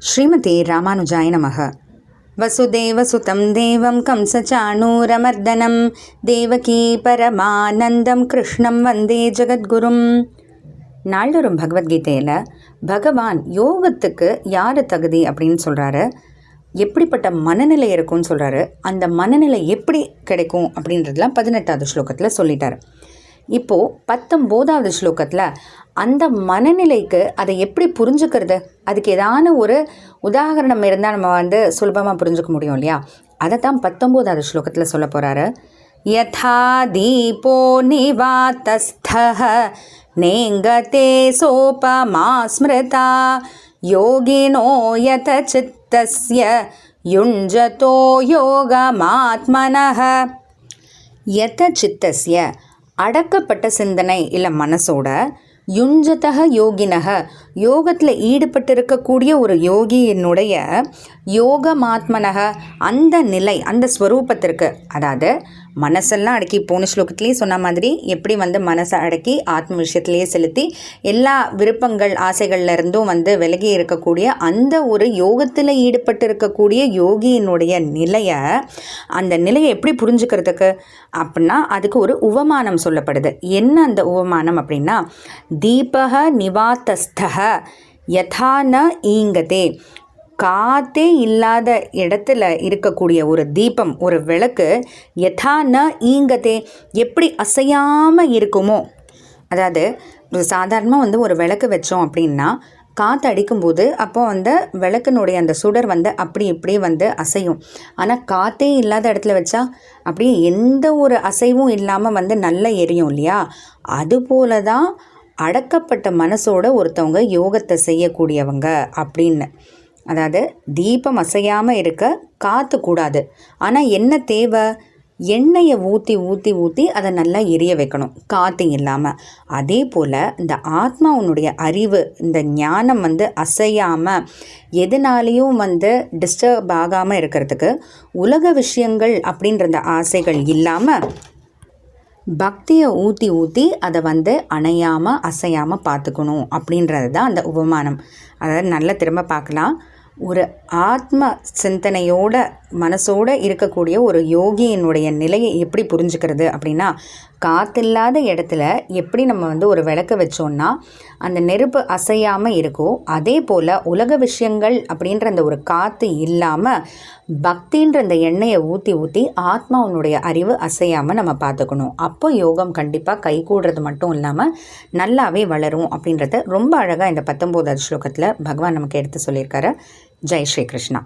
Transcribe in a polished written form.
ஸ்ரீமதே ராமானுஜாய நமः. வசுதேவசுதம் தேவம் கம்சச்சாணூரமர்தனம் தேவகீ பரமானந்தம் கிருஷ்ணம் வந்தே ஜெகத்குரும். நாள்தோறும் பகவத்கீதையில் பகவான் யோகத்துக்கு யார் தகுதி அப்படின்னு சொல்கிறாரு, எப்படிப்பட்ட மனநிலை இருக்கும்னு சொல்கிறாரு, அந்த மனநிலை எப்படி கிடைக்கும் அப்படின்றதுலாம் 18வது ஸ்லோகத்தில் சொல்லிட்டார். இப்போது 19வது ஸ்லோகத்தில் அந்த மனநிலைக்கு அதை எப்படி புரிஞ்சுக்கிறது, அதுக்கு ஏதான ஒரு உதாரணம் இருந்தால் நம்ம சுலபமாக புரிஞ்சுக்க முடியும் இல்லையா? அதை தான் 19வது ஸ்லோகத்தில் சொல்ல போகிறாரு. யதா தீபோ நிவாதஸ்தஹ நேங்கதே சோபமா ஸ்மிருதா யோகினோ யத சித்தஸ்ய யுஞ்சதோ யோகமாத்மனஹ. யத சித்தஸ்ய அடக்கப்பட்ட சிந்தனை இல்லை மனசோட, யுஞ்சதக யோகினக யோகத்தில் ஈடுபட்டிருக்கக்கூடிய ஒரு யோகியினுடைய யோகமாத்மனக அந்த நிலை, அந்த ஸ்வரூபத்திற்கு, அதாவது மனசெல்லாம் அடக்கி, போன ஸ்லோகத்திலேயே சொன்ன மாதிரி எப்படி மனசை அடக்கி ஆத்ம விஷயத்திலேயே செலுத்தி எல்லா விருப்பங்கள் ஆசைகள்ல இருந்தும் விலகி இருக்கக்கூடிய அந்த ஒரு யோகத்தில் ஈடுபட்டு இருக்கக்கூடிய யோகியினுடைய நிலையை, அந்த நிலையை எப்படி புரிஞ்சுக்கிறதுக்கு அப்படின்னா அதுக்கு ஒரு உவமானம் சொல்லப்படுது. என்ன அந்த உவமானம் அப்படின்னா, தீபக நிவாதஸ்தக யதா ந ஈங்கதே, காத்தே இல்லாத இடத்துல இருக்கக்கூடிய ஒரு தீபம், ஒரு விளக்கு, யதா ந ஈங்கதே எப்படி அசையாமல் இருக்குமோ, அதாவது சாதாரணமாக ஒரு விளக்கு வச்சோம் அப்படின்னா காற்று அடிக்கும்போது அப்போ விளக்கினுடைய அந்த சுடர் அப்படி இப்படி அசையும். ஆனால் காற்றே இல்லாத இடத்துல வச்சா அப்படியே எந்த ஒரு அசைவும் இல்லாமல் நல்லா எரியும் இல்லையா? அதுபோல தான் அடக்கப்பட்ட மனசோட ஒருத்தவங்க யோகத்தை செய்யக்கூடியவங்க அப்படின்னு. அதாவது தீபம் அசையாமல் இருக்க காற்று கூடாது. ஆனால் என்ன தேவை? எண்ணெயை ஊற்றி ஊற்றி ஊற்றி அதை நல்லா எரிய வைக்கணும், காற்று இல்லாமல். அதே போல் இந்த ஆத்மாவுடைய அறிவு, இந்த ஞானம் அசையாமல் எதுனாலையும் டிஸ்டர்ப் ஆகாமல் இருக்கிறதுக்கு உலக விஷயங்கள் அப்படின்ற அந்த ஆசைகள் இல்லாமல் பக்தியை ஊற்றி ஊற்றி அதை அணையாமல் அசையாமல் பார்த்துக்கணும் அப்படின்றது தான் அந்த உபமானம். அதாவது நல்லா திரும்ப பார்க்கலாம். ஒரு ஆத்ம சிந்தனையோட மனசோடு இருக்கக்கூடிய ஒரு யோகியினுடைய நிலையை எப்படி புரிஞ்சுக்கிறது அப்படின்னா, காற்றில்லாத இடத்துல எப்படி நம்ம ஒரு விளக்க வச்சோன்னா அந்த நெருப்பு அசையாமல் இருக்கோ, அதே போல் உலக விஷயங்கள் அப்படின்ற அந்த ஒரு காற்று இல்லாமல் பக்தின்ற அந்த எண்ணெயை ஊற்றி ஊற்றி ஆத்மாவுடைய அறிவு அசையாமல் நம்ம பார்த்துக்கணும். அப்போ யோகம் கண்டிப்பாக கைகூடுறது மட்டும் இல்லாமல் நல்லாவே வளரும் அப்படின்றத ரொம்ப அழகாக இந்த 19வது ஸ்லோகத்தில் பகவான் நமக்கு எடுத்து சொல்லியிருக்காரு. ஜெய் ஸ்ரீ கிருஷ்ணா.